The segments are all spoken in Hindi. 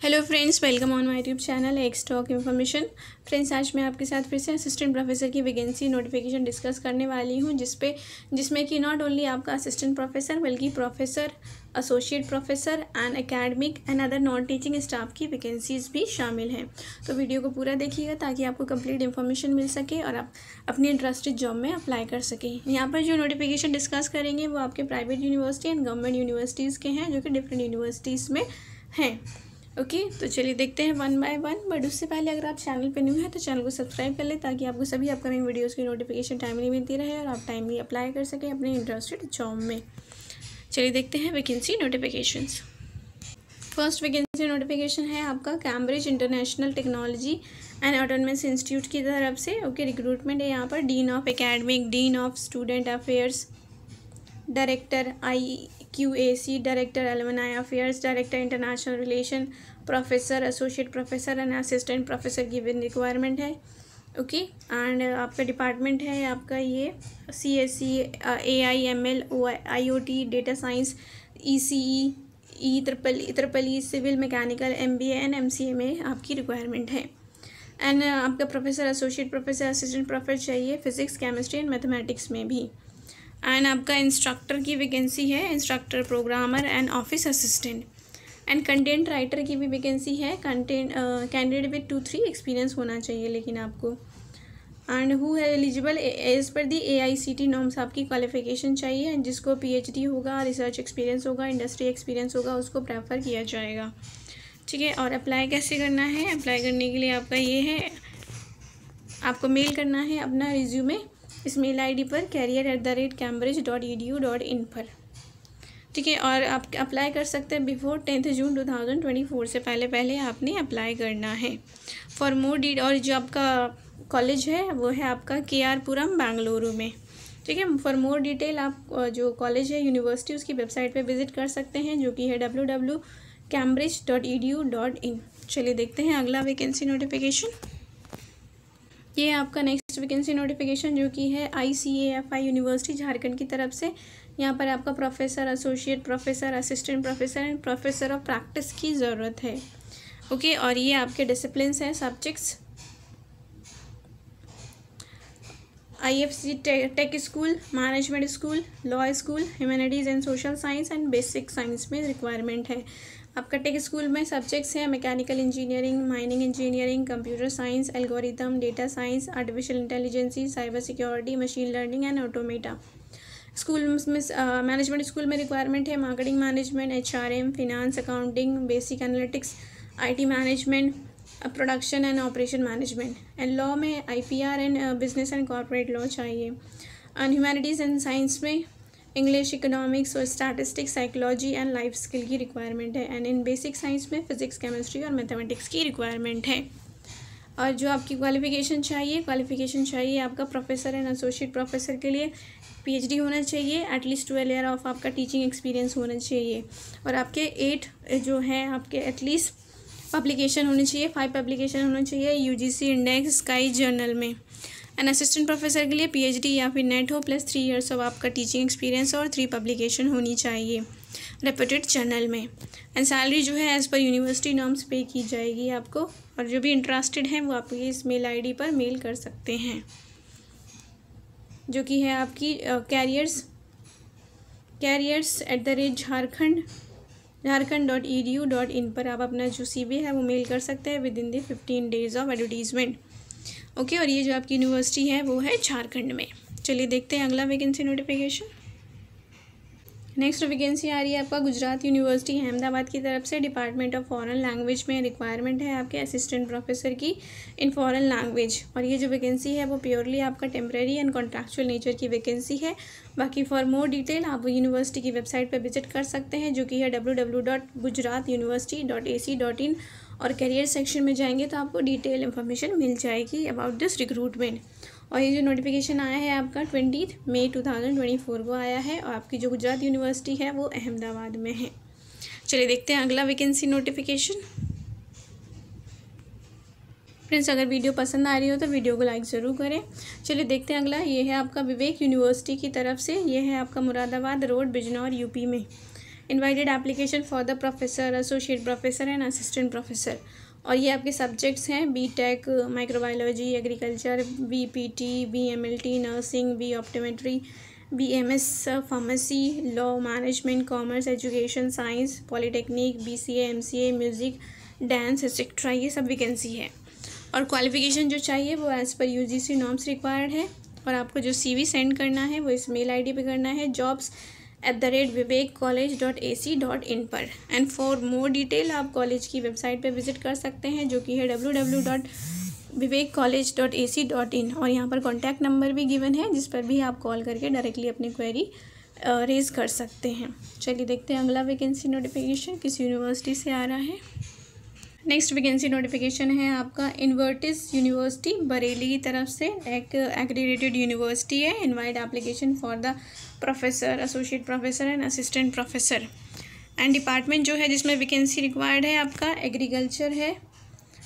Hello friends, welcome on my YouTube channel x talk information. Friends, आज मैं आपके साथ फिर से असिस्टेंट प्रोफेसर की वैकेंसी नोटिफिकेशन डिस्कस करने वाली हूं, जिसमें कि नॉट ओनली आपका असिस्टेंट प्रोफेसर बल्कि professor, associate professor and academic and other non teaching staff की वैकेंसीज़ भी शामिल हैं। तो वीडियो को पूरा देखिएगा ताकि आपको कंप्लीट इन्फॉर्मेशन मिल सके और आप अपनी इंटरेस्टेड जॉब में अप्लाई कर सकें। यहाँ पर जो नोटिफिकेशन डिस्कस करेंगे वो आपके private university and government universities के हैं, जो कि डिफरेंट यूनिवर्सिटीज़ में हैं। ओके, तो चलिए देखते हैं वन बाय वन। बट उससे पहले अगर आप चैनल पर न्यू हैं तो चैनल को सब्सक्राइब कर लें ताकि आपको सभी अपकमिंग वीडियोस की नोटिफिकेशन टाइमली मिलती रहे और आप टाइमली अप्लाई कर सकें अपने इंटरेस्टेड जॉब में। चलिए देखते हैं vacancy notifications. First vacancy notification है आपका Cambridge International Technology and Autonomous Institute की तरफ से। ओके, रिक्रूटमेंट है यहाँ पर dean of academic, dean of student affairs, director IQAC, director alumni affairs, director international relation, professor, associate professor and assistant professor की रिक्वायरमेंट है। ओके, एंड आपका डिपार्टमेंट है आपका ये CSE, AIML, IoT, data science, ECE, EEE, civil, mechanical, MBA and MCA में आपकी रिक्वायरमेंट है। एंड आपका professor, associate professor, assistant professor चाहिए फिजिक्स, केमिस्ट्री एंड मैथमेटिक्स में भी। एंड आपका इंस्ट्रक्टर की वैकेंसी है, instructor, programmer and office assistant. And content writer की भी वैकेंसी है, कैंडिडेट विद 2-3 एक्सपीरियंस होना चाहिए लेकिन आपको। एंड हु है एलिजिबल एज पर दी AICT नॉर्म्स, आपकी क्वालिफिकेशन चाहिए। जिसको PhD होगा, रिसर्च एक्सपीरियंस होगा, इंडस्ट्री एक्सपीरियंस होगा, उसको प्रेफर किया जाएगा। ठीक है, और अप्लाई कैसे करना है? अप्लाई करने के लिए आपका ये है, आपको मेल करना है अपना रिज्यूमे इस मेल ID पर career@cambridge.edu.in पर। ठीक है, और आप अप्लाई कर सकते हैं बिफोर 10 जून 2024 से पहले आपने अप्लाई करना है। फॉर मोर और जो आपका कॉलेज है वो है आपका KR पुरम, बेंगलुरु में। ठीक है, फॉर मोर डिटेल आप जो कॉलेज है, यूनिवर्सिटी, उसकी वेबसाइट पे विजिट कर सकते हैं, जो कि है www.cambridge.edu.in। चलिए देखते हैं अगला वैकेंसी नोटिफिकेशन। ये आपका नेक्स्ट वैकेंसी नोटिफिकेशन जो कि है ICAFI यूनिवर्सिटी झारखंड की तरफ से। यहाँ पर आपका professor, associate professor, assistant professor and professor of practice की ज़रूरत है। ओके, और ये आपके डिसिप्लिन्स हैं, subjects IFC tech school, management school, law school, humanities and social science and basic science में रिक्वायरमेंट है। आपका टेक स्कूल में सब्जेक्ट्स हैं mechanical engineering, mining engineering, computer science, algorithm, data science, artificial intelligence, cyber security, machine learning and automata. School में मैनेजमेंट स्कूल में रिक्वायरमेंट है marketing management, HRM, finance, accounting, basic analytics, IT management, production and operation management. And law में IPR and business and corporate law चाहिए। एंड ह्यूमैनिटीज़ एंड साइंस में इंग्लिश, इकोनॉमिक्स और statistics, psychology and life skill की रिक्वायरमेंट है। एंड इन बेसिक साइंस में फिजिक्स, केमिस्ट्री और मैथमेटिक्स की रिक्वायरमेंट है। और जो आपकी क्वालिफिकेशन चाहिए आपका प्रोफेसर एंड एसोसिएट प्रोफेसर के लिए PhD होना चाहिए, एटलीस्ट 12 ईयर ऑफ आपका टीचिंग एक्सपीरियंस होना चाहिए। और आपके 8 जो है आपके एटलीस्ट पब्लिकेशन होनी चाहिए, 5 पब्लिकेशन होना चाहिए UGC इंडेक्स स्काई जर्नल में। एंड असिस्टेंट प्रोफेसर के लिए PhD या फिर नेट हो प्लस 3 ईयर्स ऑफ आपका टीचिंग एक्सपीरियंस और 3 पब्लिकेशन होनी चाहिए रेप्यूटेड जर्नल में। एंड सैलरी जो है एज़ पर यूनिवर्सिटी नॉर्म्स पे की जाएगी आपको। और जो भी इंटरेस्टेड हैं वो आपकी इस मेल ID पर मेल कर सकते हैं, जो कि है आपकी careers@झारखंड.edu.in पर आप अपना जो CV है वो मेल कर सकते हैं with in the 15 days of advertisement. Okay, और ये जो आपकी यूनिवर्सिटी है वो है झारखंड में। चलिए देखते हैं अगला वैकेंसी नोटिफिकेशन। नेक्स्ट वैकेंसी आ रही है आपका गुजरात यूनिवर्सिटी अहमदाबाद की तरफ से। डिपार्टमेंट ऑफ फॉरेन लैंग्वेज में रिक्वायरमेंट है आपके असिस्टेंट प्रोफेसर की इन फॉरेन लैंग्वेज। और ये जो वैकेंसी है वो प्योरली आपका टेम्प्रेरी एंड कॉन्ट्रैक्चुअल नेचर की वैकेंसी है। बाकी फॉर मोर डिटेल आप यूनिवर्सिटी की वेबसाइट पर विजिट कर सकते हैं, जो कि है www.gujaratuniversity.ac.in। और करियर सेक्शन में जाएंगे तो आपको डिटेल इन्फॉर्मेशन मिल जाएगी अबाउट दिस रिक्रूटमेंट। और ये जो नोटिफिकेशन आया है आपका 20 मई 2024 को आया है, और आपकी जो गुजरात यूनिवर्सिटी है वो अहमदाबाद में है। चलिए देखते हैं अगला वैकेंसी नोटिफिकेशन। फ्रेंड्स, अगर वीडियो पसंद आ रही हो तो वीडियो को लाइक ज़रूर करें। चलिए देखते हैं अगला। ये है आपका विवेक यूनिवर्सिटी की तरफ से। ये है आपका मुरादाबाद रोड, बिजनौर, UP में। Invited application for the professor, associate professor and assistant professor. और ये आपके सब्जेक्ट्स हैं BTech microbiology, agriculture, BPT, BMLT, nursing, B optometry, BMS pharmacy, law, management, commerce, education, science, polytechnic, BCA, MCA, music, dance etcetera, ये सब वैकेंसी है। और क्वालिफिकेशन जो चाहिए वो as per UGC norms required है। और आपको जो सीवी सेंड करना है वो इस मेल आईडी पे करना है, jobs@vivekcollege.ac.in पर। एंड फॉर मोर डिटेल आप कॉलेज की वेबसाइट पे विजिट कर सकते हैं, जो कि है www.vivekcollege.ac.in। और यहाँ पर कॉन्टैक्ट नंबर भी गिवन है, जिस पर भी आप कॉल करके डायरेक्टली अपनी क्वेरी रेज़ कर सकते हैं। चलिए देखते हैं अगला वैकेंसी नोटिफिकेशन किस यूनिवर्सिटी से आ रहा है। नेक्स्ट वैकेंसी नोटिफिकेशन है आपका इन्वर्टिस यूनिवर्सिटी बरेली की तरफ से, एक एक्रेडिटेड यूनिवर्सिटी है। Invite application for the professor, associate professor and assistant professor. And department जो है जिसमें वैकेंसी रिक्वायर्ड है आपका एग्रीकल्चर है,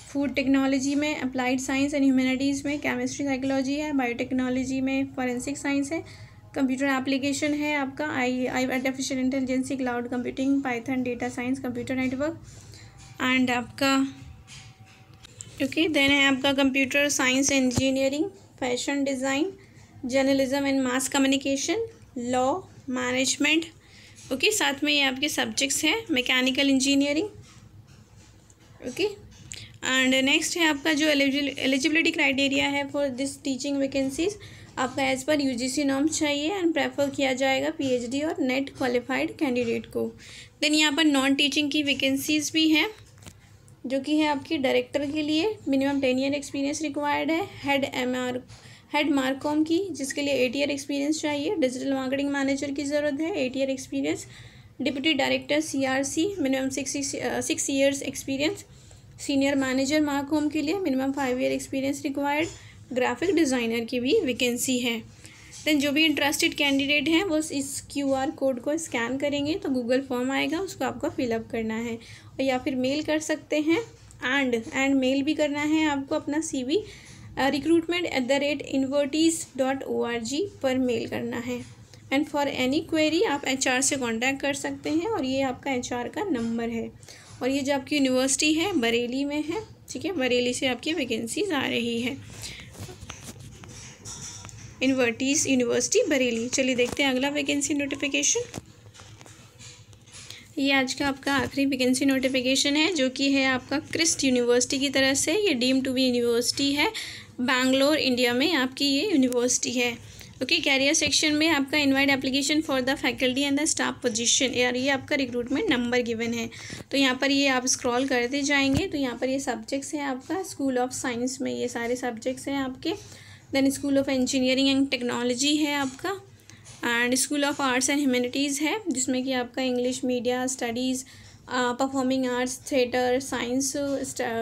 फूड टेक्नोलॉजी में, अप्लाइड साइंस एंड ह्यूमैनिटीज़ में, केमिस्ट्री साइकोलॉजी है, बायोटेक्नोलॉजी में, फॉरेंसिक साइंस है, कंप्यूटर एप्लीकेशन है आपका artificial intelligence, cloud computing, Python, data science, computer network and आपका देन है आपका computer science engineering, fashion design, journalism and mass communication, law, management. साथ में ये आपके सब्जेक्ट्स हैं मैकेनिकल इंजीनियरिंग। एंड नेक्स्ट है आपका जो एलिजिबिलिटी क्राइटेरिया है फॉर दिस टीचिंग वैकेंसीज, आपका एज़ पर यूजीसी नॉर्म्स चाहिए एंड प्रेफर किया जाएगा पीएचडी और नेट क्वालिफाइड कैंडिडेट को। देन यहाँ पर नॉन टीचिंग की वैकेंसीज भी हैं, जो कि है आपकी डायरेक्टर के लिए मिनिमम 10 ईयर एक्सपीरियंस रिक्वायर्ड है, हेड मार्कॉम की जिसके लिए 8 ईयर एक्सपीरियंस चाहिए, डिजिटल मार्केटिंग मैनेजर की ज़रूरत है 8 year experience, deputy director CRC minimum 6 years experience, senior manager marcom के लिए minimum 5 year experience required, graphic designer की भी वैकेंसी है। देन जो भी इंटरेस्टेड कैंडिडेट हैं वो इस QR कोड को स्कैन करेंगे तो गूगल फॉर्म आएगा, उसको आपको फिलअप करना है और या फिर मेल कर सकते हैं। एंड मेल भी करना है आपको अपना CV recruitment@invertis.org पर मेल करना है। एंड फॉर एनी क्वेरी आप HR से कांटेक्ट कर सकते हैं और ये आपका HR का नंबर है। और ये जो आपकी यूनिवर्सिटी है बरेली में है, ठीक है, बरेली से आपकी वैकेंसीज आ रही है, इन्वर्टिस यूनिवर्सिटी बरेली। चलिए देखते हैं अगला वैकेंसी नोटिफिकेशन। ये आज का आपका आखिरी वैकेंसी नोटिफिकेशन है, जो कि है आपका क्रिस्ट यूनिवर्सिटी की तरफ से। ये डीम टू बी यूनिवर्सिटी है, बैंगलोर इंडिया में आपकी ये यूनिवर्सिटी है। कैरियर सेक्शन में आपका invite application for the faculty and the staff position, यार ये आपका रिक्रूटमेंट नंबर गिवन है। तो यहाँ पर ये आप स्क्रॉल करते जाएंगे तो यहाँ पर ये सब्जेक्ट्स हैं आपका स्कूल ऑफ साइंस में, ये सारे सब्जेक्ट्स हैं आपके। Then school of engineering and technology है आपका, and school of arts and humanities है जिसमें कि आपका English media studies, performing arts, theatre, science,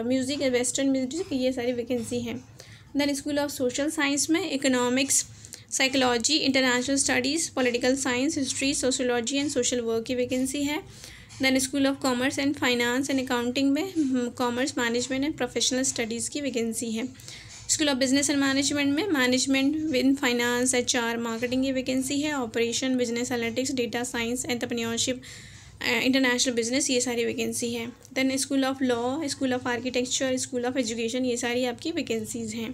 music, western music, ये सारी वैकेंसी हैं। Then school of social science में economics, psychology, international studies, political science, history, sociology and social work की वैकेंसी है। Then school of commerce and finance and accounting में commerce, management and professional studies की वैकेंसी है। School of business and management में management with finance, HR, marketing की वैकेंसी है। Operation, business analytics, data science, entrepreneurship, international business, ये सारी वैकेंसी है। Then school of law, school of architecture, school of education, ये सारी आपकी वैकेंसीज़ हैं।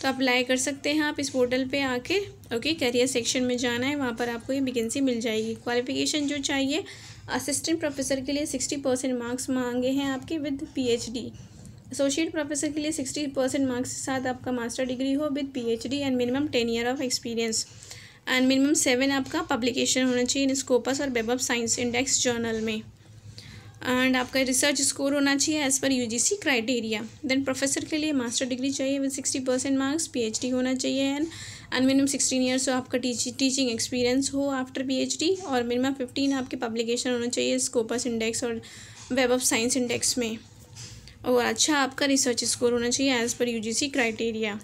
तो अप्लाई कर सकते हैं आप इस पोर्टल पे आके। करियर सेक्शन में जाना है, वहाँ पर आपको ये वैकेंसी मिल जाएगी। क्वालिफिकेशन जो चाहिए, असिस्टेंट प्रोफेसर के लिए 60% मार्क्स मांगे हैं आपके विद PhD, एसोसिएट प्रोफेसर के लिए 60% मार्क्स के साथ आपका मास्टर डिग्री हो with PhD and minimum 10 year of experience and minimum 7 आपका पब्लिकेशन होना चाहिए इन स्कोपस और web of science index journal में। एंड आपका रिसर्च स्कोर होना चाहिए as per UGC criteria. Then professor के लिए मास्टर डिग्री चाहिए विद 60% मार्क्स, PhD होना चाहिए एंड मिनिमम 16 ईयर्स आपका टीचिंग एक्सपीरियंस हो आफ्टर PhD और मिनिमम 15 आपके पब्लिकेशन होना चाहिए स्कोपस इंडेक्स और वेब ऑफ साइंस इंडेक्स में, और अच्छा आपका रिसर्च स्कोर होना चाहिए एज़ पर UGC क्राइटेरिया।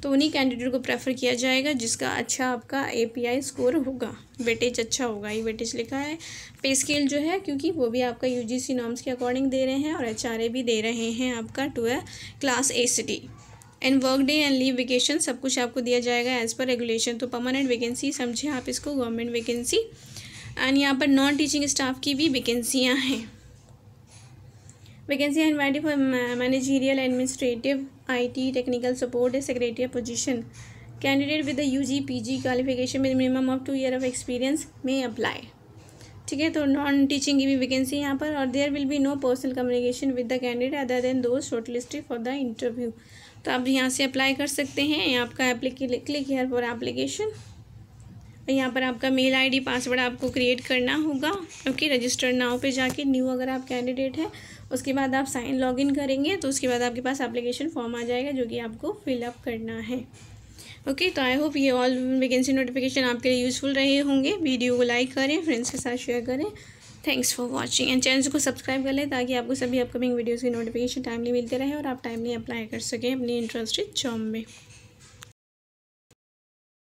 तो उन्हीं कैंडिडेट को प्रेफर किया जाएगा जिसका अच्छा आपका API स्कोर होगा, वेटेज अच्छा होगा, ये वेटेज लिखा है। पे स्केल जो है क्योंकि वो भी आपका UGC नॉर्म्स के अकॉर्डिंग दे रहे हैं और HRA भी दे रहे हैं आपका to a class A city. And work day and leave vacation सब कुछ आपको दिया जाएगा एज़ पर रेगुलेशन। तो परमानेंट वैकेंसी समझे आप इसको, गवर्नमेंट वैकेंसी। एंड यहाँ पर नॉन टीचिंग स्टाफ की भी वैकेंसियाँ हैं। Vacancy invited for managerial administrative IT technical support secretary position. Candidate with the UG PG qualification with minimum of 2 year of experience में अप्लाई। ठीक है, तो नॉन टीचिंग की भी वैकेंसी यहाँ पर। और there will be no personal communication with the candidate other than those shortlisted for the interview. तो आप यहाँ से अप्लाई कर सकते हैं। आपका क्लिक हियर फॉर एप्लीकेशन। यहाँ पर आपका मेल ID पासवर्ड आपको क्रिएट करना होगा। ओके, रजिस्टर्ड नाउ पे जाके न्यू अगर आप कैंडिडेट हैं, उसके बाद आप साइन लॉगिन करेंगे तो उसके बाद आपके पास एप्लीकेशन फॉर्म आ जाएगा जो कि आपको फिलअप करना है। ओके, तो आई होप ये ऑल वैकेंसी नोटिफिकेशन आपके लिए यूज़फुल रहे होंगे। वीडियो को लाइक करें, फ्रेंड्स के साथ शेयर करें। Thanks for watching and channel को सब्सक्राइब कर लें ताकि आपको सभी अपकमिंग वीडियोज़ की नोटिफिकेशन टाइमली मिलते रहे और आप टाइमली अप्लाई कर सकें अपनी इंटरेस्टेड जॉब में।